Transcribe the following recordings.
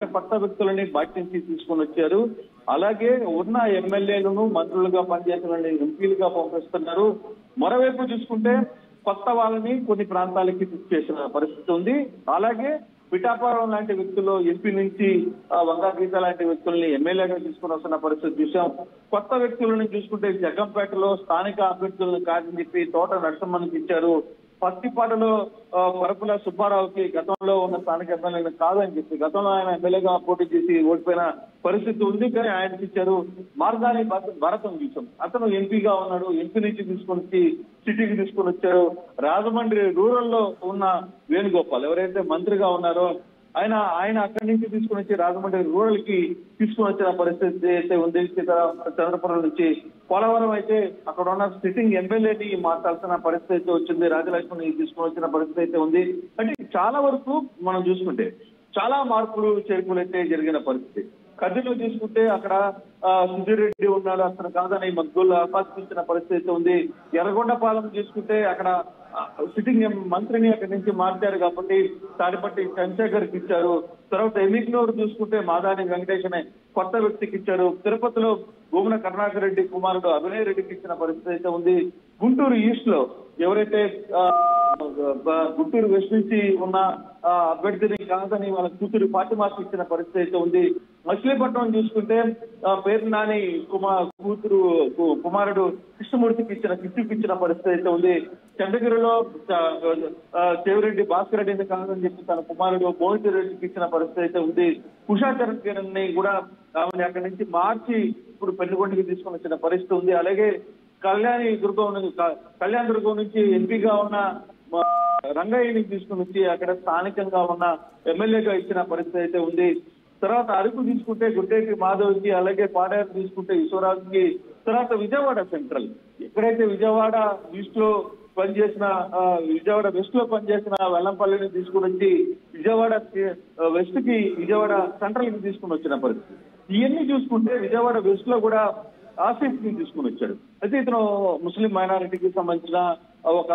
కొత్త వ్యక్తులని బయట నుంచి తీసుకొని వచ్చారు. అలాగే ఉన్న ఎమ్మెల్యేలను మంత్రులుగా పనిచేసిన ఎంపీలుగా పంపిస్తున్నారు. మరోవైపు చూసుకుంటే కొత్త వాళ్ళని కొన్ని ప్రాంతాలకి చేసిన పరిస్థితి ఉంది. అలాగే పిఠాపురం లాంటి వ్యక్తులు ఎంపీ నుంచి వంగా గీత లాంటి వ్యక్తుల్ని ఎమ్మెల్యేగా తీసుకుని వస్తున్న పరిస్థితి చూసాం. కొత్త వ్యక్తులను చూసుకుంటే జగ్గంపేటలో స్థానిక అభ్యర్థులను కాదని చెప్పి తోట నరసింహన్కి ఇచ్చారు. పత్తిపాటలో పరపుల సుబ్బారావుకి గతంలో ఉన్న స్థానిక ఎమ్మెల్యేలు కాదని చెప్పి గతంలో ఆయన ఎమ్మెల్యేగా పోటీ చేసి ఓడిపోయిన పరిస్థితి ఉంది. కానీ ఆయనకి ఇచ్చారు. మార్గాని భరతం చూసాం. అతను ఎంపీగా ఉన్నాడు. ఎంపీ నుంచి తీసుకొని వచ్చి సిటీకి తీసుకొని వచ్చారు. రాజమండ్రి రూరల్ లో ఉన్న వేణుగోపాల్ ఎవరైతే మంత్రిగా ఉన్నారో ఆయన అక్కడి నుంచి తీసుకుని వచ్చి రాజమండ్రి రూరల్ కి తీసుకుని వచ్చిన పరిస్థితి అయితే ఉంది. చంద్రపురం నుంచి పోలవరం అయితే అక్కడ ఉన్న సిట్టింగ్ ఎమ్మెల్యేని మార్చాల్సిన పరిస్థితి అయితే వచ్చింది. రాజలక్ష్మిని తీసుకుని వచ్చిన పరిస్థితి అయితే ఉంది. అంటే చాలా వరకు మనం చూసుకుంటే చాలా మార్పులు చేర్పులు అయితే జరిగిన పరిస్థితి. కదిలో తీసుకుంటే అక్కడ సుధీర్ రెడ్డి ఉన్నాడు, అతను కాదని మగ్గులు అవకాశం ఇచ్చిన పరిస్థితి అయితే ఉంది. ఎర్రగొండపాలెం తీసుకుంటే అక్కడ సిట్టింగ్ మంత్రిని అక్కడి నుంచి మార్చారు కాబట్టి తాడిపట్టి చంద్రశేఖర్కి ఇచ్చారు. తర్వాత ఎమిగ్నూరు చూసుకుంటే మాదాని వెంకటేష్ అనే కొత్త వ్యక్తికి ఇచ్చారు. తిరుపతిలో భూమన కరుణాకర్ రెడ్డి కుమారుడు అభినయ్ రెడ్డికి ఇచ్చిన పరిస్థితి అయితే ఉంది. గుంటూరు ఈస్ట్ లో ఎవరైతే గుంటూరు వెస్ట్ నుంచి ఉన్న అభ్యర్థిని కాదని వాళ్ళ కూతురు ఫాతిమాకి ఇచ్చిన పరిస్థితి అయితే ఉంది. మచిలీపట్నం చూసుకుంటే పేరు నాని కూతురు కుమారుడు కృష్ణమూర్తికి ఇచ్చిన పరిస్థితి అయితే ఉంది. చంద్రగిరిలో చెవిరెడ్డి భాస్కర్ రెడ్డిని కాదని చెప్పి తన కుమారుడు మోహిత్ రెడ్డికి ఇచ్చిన పరిస్థితి అయితే ఉంది. ఉషాచరణ్ కిరణ్ ని కూడా ఆమెని అక్కడి నుంచి మార్చి ఇప్పుడు పెళ్లికొండకి తీసుకొని వచ్చిన పరిస్థితి ఉంది. అలాగే కళ్యాణ్ దుర్గం నుంచి ఎంపీగా ఉన్న రంగయ్యని తీసుకుని వచ్చి అక్కడ స్థానికంగా ఉన్న ఎమ్మెల్యేగా ఇచ్చిన పరిస్థితి అయితే ఉంది. తర్వాత అరకు తీసుకుంటే గుడ్డేటి మాధవ్కి, అలాగే పాడేరు తీసుకుంటే ఈశ్వరాజుకి, తర్వాత విజయవాడ సెంట్రల్ ఎక్కడైతే విజయవాడ ఈస్ట్ లో పనిచేసిన విజయవాడ వెస్ట్ లో పనిచేసిన వెల్లంపల్లిని తీసుకుని వచ్చి విజయవాడ వెస్ట్ కి విజయవాడ సెంట్రల్ కి తీసుకుని వచ్చిన పరిస్థితి. ఇవన్నీ చూసుకుంటే విజయవాడ వెస్ట్ లో కూడా ఆసిఫ్ ని తీసుకుని వచ్చాడు. అయితే ఇతను ముస్లిం మైనారిటీకి సంబంధించిన ఒక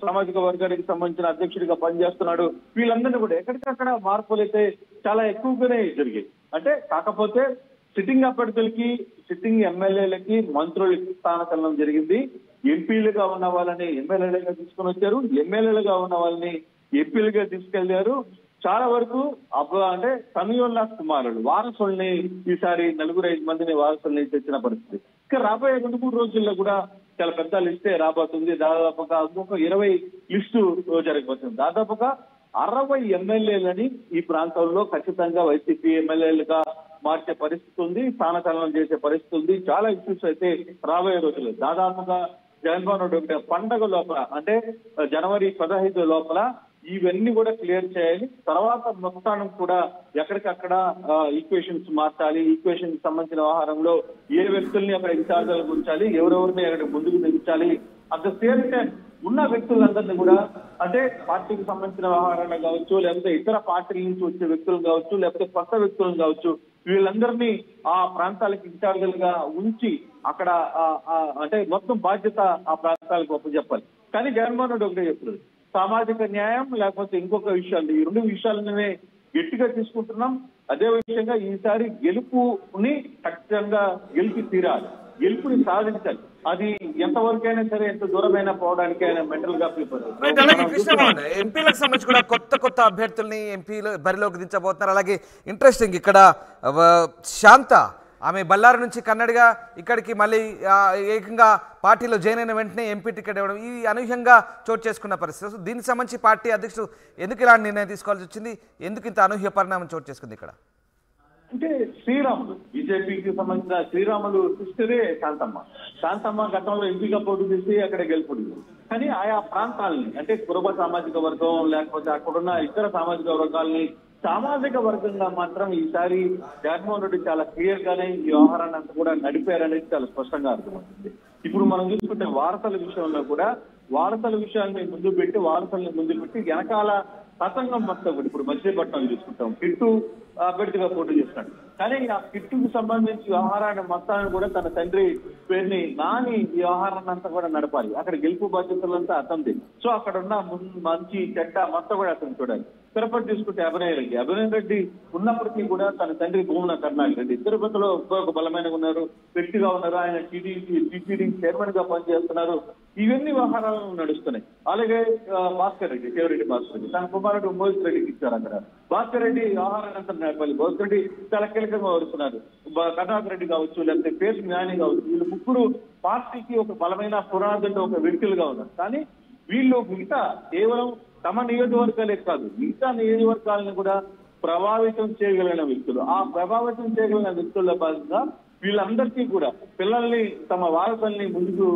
సామాజిక వర్గానికి సంబంధించిన అధ్యక్షుడిగా పనిచేస్తున్నాడు. వీళ్ళందరినీ కూడా ఎక్కడికక్కడ మార్పులు అయితే చాలా ఎక్కువగానే జరిగాయి. అంటే కాకపోతే సిట్టింగ్ అభ్యర్థులకి, సిట్టింగ్ ఎమ్మెల్యేలకి, మంత్రులకి స్థానకలనం జరిగింది. ఎంపీలుగా ఉన్న వాళ్ళని ఎమ్మెల్యేలుగా తీసుకుని వచ్చారు. ఎమ్మెల్యేలుగా ఉన్న వాళ్ళని ఎంపీలుగా తీసుకెళ్లారు. చాలా వరకు అంటే సమీవుల్లా కుమారుడు వారసుల్ని ఈసారి 4-5 మందిని వారసుల్ని తెచ్చిన పరిస్థితి. ఇక రాబోయే 2-3 రోజుల్లో కూడా చాలా పెద్ద లిస్టే రాబోతుంది. దాదాపుగా ఇంకొక 20 లిస్టు జరగబోతుంది. దాదాపుగా 60 ఎమ్మెల్యేలని ఈ ప్రాంతంలో ఖచ్చితంగా వైసీపీ ఎమ్మెల్యేలుగా మార్చే పరిస్థితి ఉంది. స్థానకలనం చేసే పరిస్థితి ఉంది. చాలా ఇష్యూస్ అయితే రాబోయే రోజుల్లో దాదాపుగా జగన్మోహన్ రెడ్డి పండగ లోపల అంటే జనవరి 15 లోపల ఇవన్నీ కూడా క్లియర్ చేయాలి. తర్వాత మొత్తానికి కూడా ఎక్కడికక్కడ ఈక్వేషన్స్ మార్చాలి. ఈక్వేషన్ సంబంధించిన వ్యవహారంలో ఏ వ్యక్తుల్ని అక్కడ ఇన్ఛార్జీలకు ఉంచాలి, ఎవరెవరిని అక్కడ ముందుకు దించాలి. అట్ ద సేమ్ టైం ఉన్న వ్యక్తులందరినీ కూడా అంటే పార్టీకి సంబంధించిన వ్యవహారాలు కావచ్చు, లేకపోతే ఇతర పార్టీల నుంచి వచ్చే వ్యక్తులు కావచ్చు, లేకపోతే కొత్త వ్యక్తులను కావచ్చు, వీళ్ళందరినీ ఆ ప్రాంతాలకు ఇన్ఛార్జీలుగా ఉంచి అక్కడ అంటే మొత్తం బాధ్యత ఆ ప్రాంతాలకు ఒప్పచెప్పాలి. కానీ జగన్మోహన్ రెడ్డి ఒకటే చెప్తుంది, సామాజిక న్యాయం లేకపోతే ఇంకొక విషయాలు, ఈ 2 విషయాలనే గట్టిగా తీసుకుంటున్నాం. అదే విషయంగా ఈసారి గెలుపుని ఖచ్చితంగా గెలిపి తీరాలి, గెలుపుని సాధించాలి. అది ఎంతవరకైనా సరే, ఎంత దూరమైనా పోవడానికి ఆయన మెంటల్ గా ప్రిపేర్. ఎంపీలకు సంబంధించి కూడా కొత్త అభ్యర్థుల్ని ఎంపీలు బరిలోకి దించబోతున్నారు. అలాగే ఇంట్రెస్టింగ్ ఇక్కడ శాంత ఆమె బళ్ళారి నుంచి కన్నడిగా ఇక్కడికి మళ్ళీ ఏకంగా పార్టీలో జాయిన్ అయిన వెంటనే ఎంపీ టికెట్ ఇవ్వడం ఈ అనూహ్యంగా చోటు చేసుకున్న పరిస్థితి. దీనికి సంబంధించి పార్టీ అధ్యక్షుడు ఎందుకు ఇలాంటి నిర్ణయం తీసుకోవాల్సి వచ్చింది? ఎందుకు ఇంత అనూహ్య పరిణామం చోటు చేసుకుంది ఇక్కడ? అంటే శ్రీరాములు బీజేపీకి సంబంధించిన శ్రీరాములు సిస్టరే శాంతమ్మ గతంలో ఎంపీగా పోటీ చేసి అక్కడ గెలుపొంది. కానీ ఆయా ప్రాంతాలని అంటే కురుబ సామాజిక వర్గం లేకపోతే అక్కడున్న ఇతర సామాజిక వర్గాలని సామాజిక వర్గంగా మాత్రం ఈసారి జగన్మోహన్ రెడ్డి చాలా క్లియర్ గానే ఈ వ్యవహారాన్ని అంతా కూడా నడిపారనేది చాలా స్పష్టంగా అర్థమవుతుంది. ఇప్పుడు మనం చూసుకుంటే వారసల విషయంలో కూడా వారసల విషయాన్ని ముందు పెట్టి వెనకాల తతంగం మొత్తం కూడా ఇప్పుడు మచిలీపట్నం చూసుకుంటాం, కిట్టు అభ్యర్థిగా పోటీ చేస్తున్నాడు. కానీ ఆ కిట్టుకు సంబంధించి వ్యవహారాన్ని మొత్తాన్ని కూడా తన తండ్రి పేరుని నాని ఈ వ్యవహారాన్ని అంతా కూడా నడపాలి. అక్కడ గెలుపు బాధ్యతలంతా అతనిది. సో అక్కడ ఉన్న మంచి చెడ్డ మొత్తం కూడా అతను చూడాలి. తిరుపతి తీసుకుంటే అభినయ్ రెడ్డి ఉన్నప్పటికీ కూడా తన తండ్రి భూమన కరుణాకర్ రెడ్డి తిరుపతిలో ఒక బలమైన ఉన్నారు, వ్యక్తిగా ఉన్నారు. ఆయన టీటీడీ చైర్మన్ గా పనిచేస్తున్నారు. ఇవన్నీ వ్యవహారాలు నడుస్తున్నాయి. అలాగే భాస్కర్ రెడ్డి, కేవరెడ్డి భాస్కర్ రెడ్డి తన కుమారుడు మోహిత్ రెడ్డికి ఇచ్చారు. అక్కడ భాస్కర్ రెడ్డి వ్యవహారాన్ని నేర్పాలి. భాస్కర్ రెడ్డి చాలా కీలకంగా వస్తున్నారు. కరుణాకర్ రెడ్డి కావచ్చు, లేకపోతే పేరు జ్ఞాని కావచ్చు, వీళ్ళు ముగ్గురు పార్టీకి ఒక బలమైన పురాణంలో ఒక వ్యక్తులుగా ఉన్నారు. కానీ వీళ్ళు మిగతా కేవలం తమ నియోజకవర్గాలే కాదు, మిగతా నియోజకవర్గాలను కూడా ప్రభావితం చేయగలిగిన వ్యక్తులు. ఆ ప్రభావితం చేయగలిగిన వ్యక్తుల్లో భాగంగా వీళ్ళందరికీ కూడా పిల్లల్ని, తమ వారసుల్ని ముందుకు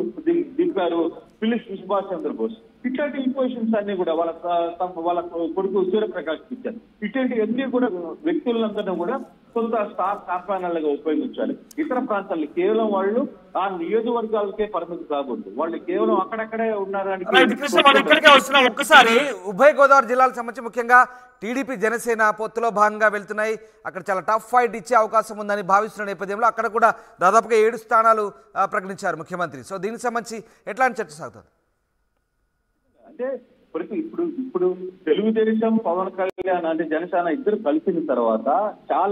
దింపారు. పిల్లి సుభాష్ చంద్రబోస్ ఇట్లాంటి ఇంపోజిషన్స్ అన్ని కూడా వాళ్ళ కొడుకు సూర్యప్రకాష్ ఇచ్చారు. ఇట్లాంటి అన్ని కూడా వ్యక్తులందరినీ కూడా కొంత స్టార్ కార్పొరేషన్లుగా ఉపయోగించాలి. ఇతర ప్రాంతాల్లో కేవలం వాళ్ళు ఆ నియోజకవర్గాలకే పరిమితి కాకూడదు. వాళ్ళు కేవలం అక్కడక్కడే ఉన్నారని ఒక్కసారి ఉభయ గోదావరి జిల్లాలకు సంబంధించి ముఖ్యంగా టీడీపీ జనసేన పొత్తులో భాగంగా వెళ్తున్నాయి. అక్కడ చాలా టఫ్ ఫైట్ ఇచ్చే అవకాశం ఉందని భావిస్తున్న నేపథ్యంలో అక్కడ కూడా దాదాపుగా 7 స్థానాలు ప్రకటించారు ముఖ్యమంత్రి. సో దీనికి సంబంధించి ఎట్లాంటి చర్చ సాగుతుంది? అంటే ఇప్పుడు తెలుగుదేశం, పవన్ కళ్యాణ్ అంటే జనసేన ఇద్దరు కలిసిన తర్వాత చాలా